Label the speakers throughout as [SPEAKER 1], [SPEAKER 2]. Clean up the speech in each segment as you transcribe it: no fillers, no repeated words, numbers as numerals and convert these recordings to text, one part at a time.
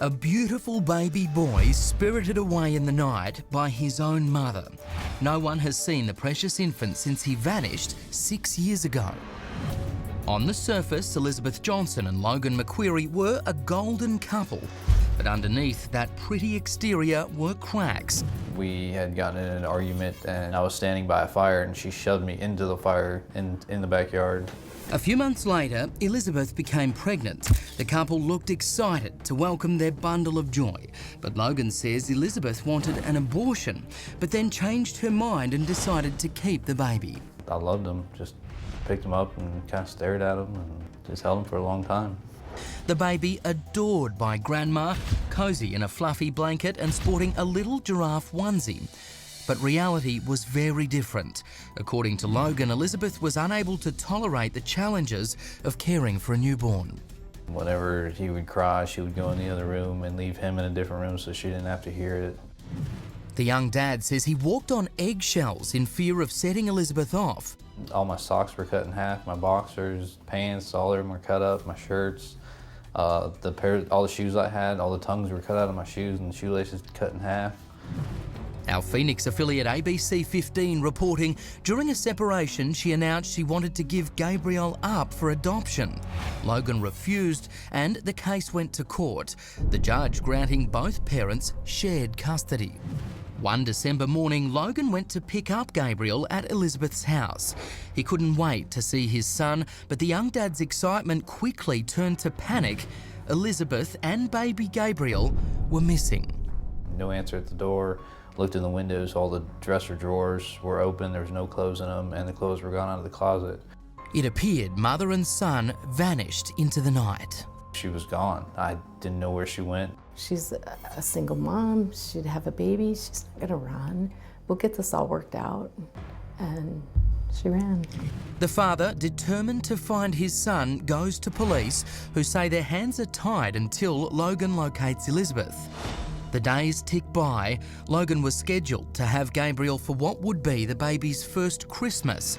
[SPEAKER 1] A beautiful baby boy spirited away in the night by his own mother. No one has seen the precious infant since he vanished 6 years ago. On the surface, Elizabeth Johnson and Logan McQuarrie were a golden couple, but underneath that pretty exterior were cracks.
[SPEAKER 2] We had gotten in an argument and I was standing by a fire and she shoved me into the fire in the backyard.
[SPEAKER 1] A few months later, Elizabeth became pregnant. The couple looked excited to welcome their bundle of joy, but Logan says Elizabeth wanted an abortion, but then changed her mind and decided to keep the baby.
[SPEAKER 2] I loved him, just picked him up and kind of stared at him and just held him for a long time.
[SPEAKER 1] The baby adored by Grandma, cozy in a fluffy blanket and sporting a little giraffe onesie. But reality was very different. According to Logan, Elizabeth was unable to tolerate the challenges of caring for a newborn.
[SPEAKER 2] Whenever he would cry, she would go in the other room and leave him in a different room so she didn't have to hear it.
[SPEAKER 1] The young dad says he walked on eggshells in fear of setting Elizabeth off.
[SPEAKER 2] All my socks were cut in half, my boxers, pants, all of them were cut up, my shirts. All the shoes I had, all the tongues were cut out of my shoes and the shoelaces cut in half.
[SPEAKER 1] Our Phoenix affiliate ABC 15 reporting, during a separation she announced she wanted to give Gabriel up for adoption. Logan refused and the case went to court, the judge granting both parents shared custody. One December morning, Logan went to pick up Gabriel at Elizabeth's house. He couldn't wait to see his son, but the young dad's excitement quickly turned to panic. Elizabeth and baby Gabriel were missing.
[SPEAKER 2] No answer at the door. Looked in the windows, all the dresser drawers were open, there was no clothes in them, and the clothes were gone out of the closet.
[SPEAKER 1] It appeared mother and son vanished into the night.
[SPEAKER 2] She was gone. I didn't know where she went.
[SPEAKER 3] She's a single mom, she'd have a baby, she's not gonna run. We'll get this all worked out. And she ran.
[SPEAKER 1] The father, determined to find his son, goes to police, who say their hands are tied until Logan locates Elizabeth. The days tick by. Logan was scheduled to have Gabriel for what would be the baby's first Christmas.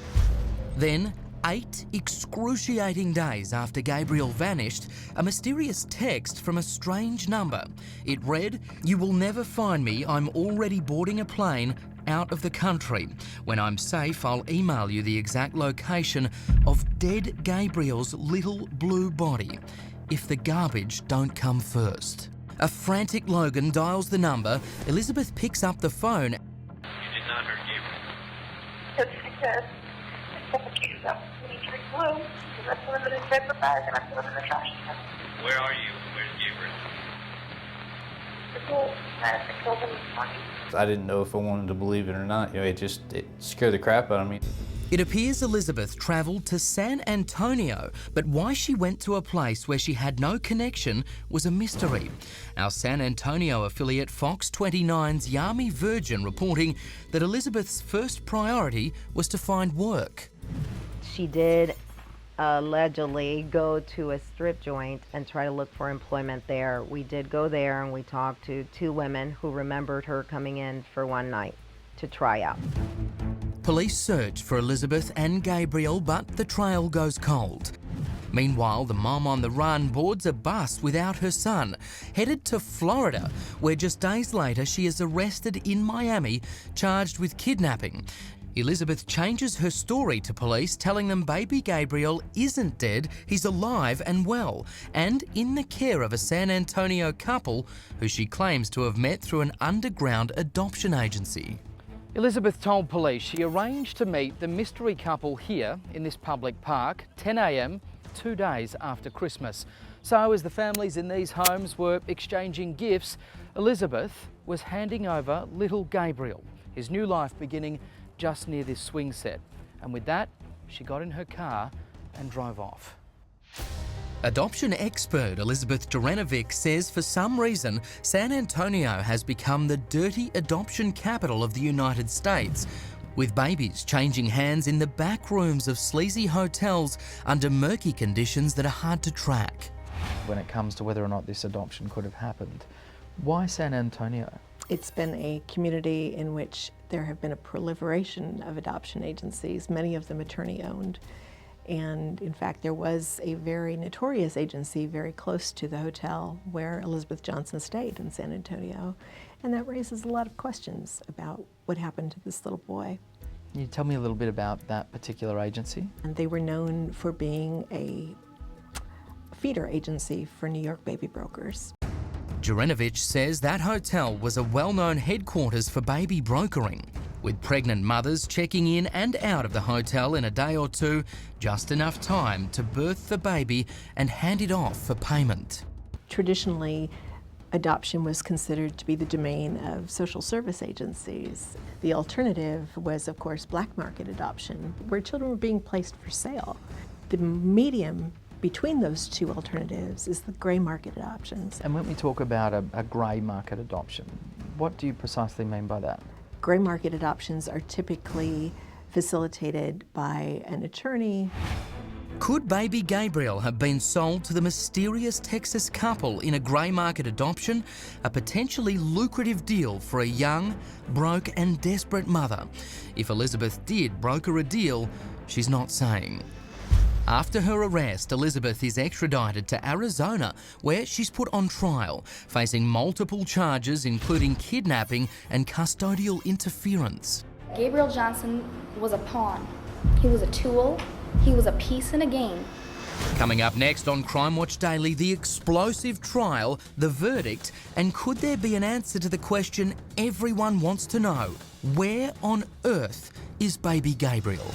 [SPEAKER 1] Then, 8 excruciating days after Gabriel vanished, a mysterious text from a strange number. It read, "You will never find me. I'm already boarding a plane out of the country. When I'm safe, I'll email you the exact location of dead Gabriel's little blue body, if the garbage don't come first." A frantic Logan dials the number. Elizabeth picks up the phone.
[SPEAKER 4] You did not hurt Gabriel.
[SPEAKER 5] Yes, because I put the keys up in the tree blue, because I put them in a paper bag and I put them in the trash can.
[SPEAKER 4] Where are you? Where's Gabriel?
[SPEAKER 5] The pool, I killed him this morning.
[SPEAKER 2] I didn't know if I wanted to believe it or not. You know, it scared the crap out of me.
[SPEAKER 1] It appears Elizabeth travelled to San Antonio, but why she went to a place where she had no connection was a mystery. Our San Antonio affiliate Fox 29's Yami Virgin reporting that Elizabeth's first priority was to find work.
[SPEAKER 6] She did allegedly go to a strip joint and try to look for employment there. We did go there and we talked to 2 women who remembered her coming in for one night to try out.
[SPEAKER 1] Police search for Elizabeth and Gabriel, but the trail goes cold. Meanwhile, the mom on the run boards a bus without her son, headed to Florida, where just days later she is arrested in Miami, charged with kidnapping. Elizabeth changes her story to police, telling them baby Gabriel isn't dead, he's alive and well, and in the care of a San Antonio couple who she claims to have met through an underground adoption agency. Elizabeth told police she arranged to meet the mystery couple here in this public park, 10 a.m, 2 days after Christmas. So as the families in these homes were exchanging gifts, Elizabeth was handing over little Gabriel, his new life beginning just near this swing set. And with that, she got in her car and drove off. Adoption expert Elizabeth Duranovic says for some reason, San Antonio has become the dirty adoption capital of the United States, with babies changing hands in the back rooms of sleazy hotels under murky conditions that are hard to track.
[SPEAKER 7] When it comes to whether or not this adoption could have happened, why San Antonio?
[SPEAKER 3] It's been a community in which there have been a proliferation of adoption agencies, many of them attorney-owned.
[SPEAKER 8] And in fact, there was a very notorious agency very close to the hotel where Elizabeth Johnson stayed in San Antonio. And that raises a lot of questions about what happened to this little boy.
[SPEAKER 7] Can you tell me a little bit about that particular agency?
[SPEAKER 8] And they were known for being a feeder agency for New York baby brokers.
[SPEAKER 1] Jurenovich says that hotel was a well-known headquarters for baby brokering, with pregnant mothers checking in and out of the hotel in a day or two, just enough time to birth the baby and hand it off for payment.
[SPEAKER 8] Traditionally, adoption was considered to be the domain of social service agencies. The alternative was, of course, black market adoption, where children were being placed for sale. The medium between those two alternatives is the gray market adoptions.
[SPEAKER 7] And when we talk about a grey market adoption, what do you precisely mean by that?
[SPEAKER 8] Gray market adoptions are typically facilitated by an attorney.
[SPEAKER 1] Could baby Gabriel have been sold to the mysterious Texas couple in a grey market adoption? A potentially lucrative deal for a young, broke and desperate mother. If Elizabeth did broker a deal, she's not saying. After her arrest, Elizabeth is extradited to Arizona, where she's put on trial, facing multiple charges including kidnapping and custodial interference.
[SPEAKER 9] Gabriel Johnson was a pawn. He was a tool. He was a piece in a game.
[SPEAKER 1] Coming up next on Crime Watch Daily, the explosive trial, the verdict, and could there be an answer to the question everyone wants to know? Where on earth is baby Gabriel?